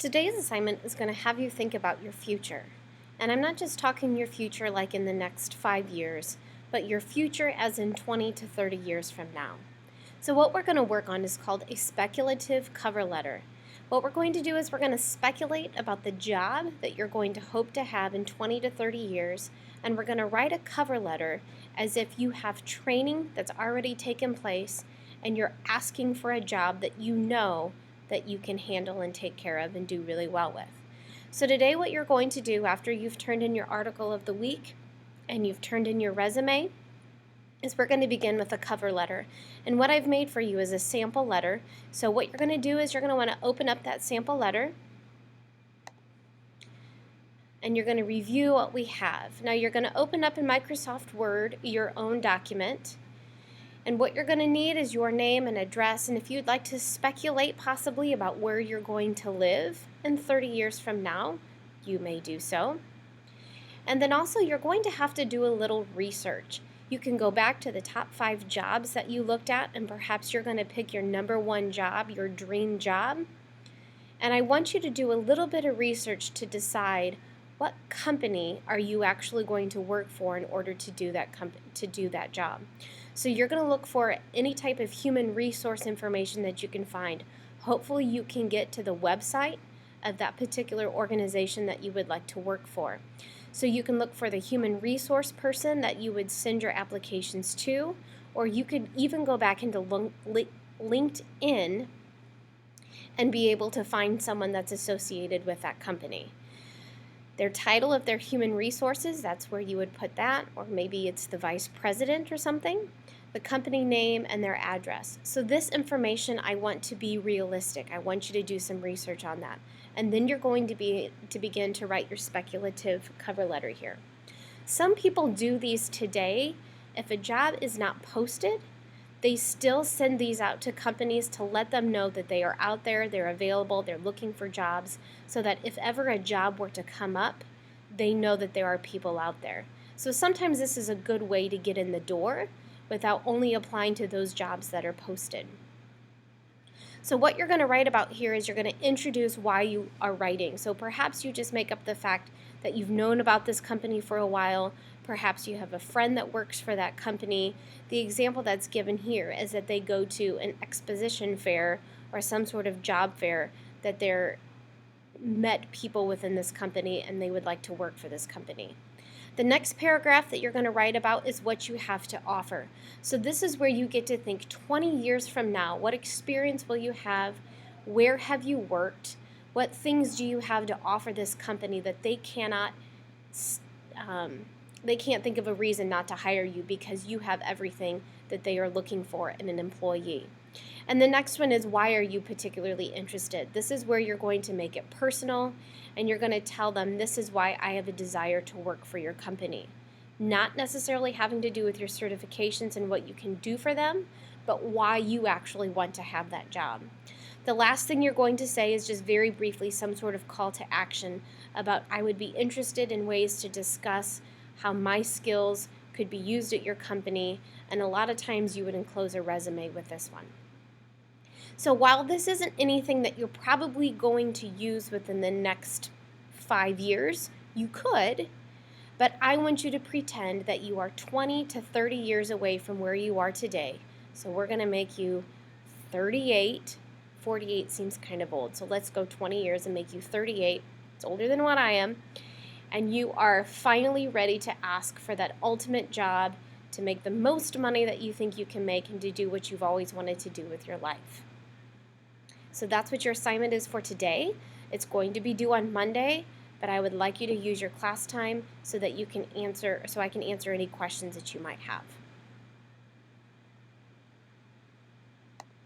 Today's assignment is going to have you think about your future. And I'm not just talking your future like in the next 5 years, but your future as in 20 to 30 years from now. So what we're going to work on is called a speculative cover letter. What we're going to do is we're going to speculate about the job that you're going to hope to have in 20 to 30 years, and we're going to write a cover letter as if you have training that's already taken place and you're asking for a job that you know that you can handle and take care of and do really well with. So today what you're going to do after you've turned in your article of the week and you've turned in your resume is we're going to begin with a cover letter. And what I've made for you is a sample letter. So what you're going to do is you're going to want to open up that sample letter and you're going to review what we have. Now you're going to open up in Microsoft Word your own document. And what you're going to need is your name and address, and if you'd like to speculate possibly about where you're going to live in 30 years from now, you may do so. And then also you're going to have to do a little research. You can go back to the top 5 jobs that you looked at, and perhaps you're going to pick your number 1 job, your dream job. And I want you to do a little bit of research to decide what company are you actually going to work for in order to do that job. So you're going to look for any type of human resource information that you can find. Hopefully you can get to the website of that particular organization that you would like to work for. So you can look for the human resource person that you would send your applications to, or you could even go back into LinkedIn and be able to find someone that's associated with that company. Their title of their human resources, that's where you would put that, or maybe it's the vice president or something, the company name, and their address. So this information I want to be realistic. I want you to do some research on that. And then you're going to begin to write your speculative cover letter here. Some people do these today. If a job is not posted, they still send these out to companies to let them know that they are out there, they're available, they're looking for jobs, so that if ever a job were to come up, they know that there are people out there. So sometimes this is a good way to get in the door without only applying to those jobs that are posted. So what you're going to write about here is you're going to introduce why you are writing. So perhaps you just make up the fact that you've known about this company for a while. Perhaps you have a friend that works for that company. The example that's given here is that they go to an exposition fair or some sort of job fair that they're met people within this company and they would like to work for this company. The next paragraph that you're going to write about is what you have to offer. So this is where you get to think 20 years from now, what experience will you have? Where have you worked? What things do you have to offer this company that they can't think of a reason not to hire you because you have everything that they are looking for in an employee. And the next one is, why are you particularly interested? This is where you're going to make it personal, and you're going to tell them, this is why I have a desire to work for your company. Not necessarily having to do with your certifications and what you can do for them, but why you actually want to have that job. The last thing you're going to say is just very briefly some sort of call to action about, I would be interested in ways to discuss how my skills could be used at your company, and a lot of times you would enclose a resume with this one. So while this isn't anything that you're probably going to use within the next 5 years, you could, but I want you to pretend that you are 20 to 30 years away from where you are today. So we're going to make you 38. 48 seems kind of old, so let's go 20 years and make you 38. It's older than what I am. And you are finally ready to ask for that ultimate job to make the most money that you think you can make and to do what you've always wanted to do with your life. So that's what your assignment is for today. It's going to be due on Monday, but I would like you to use your class time so that I can answer any questions that you might have.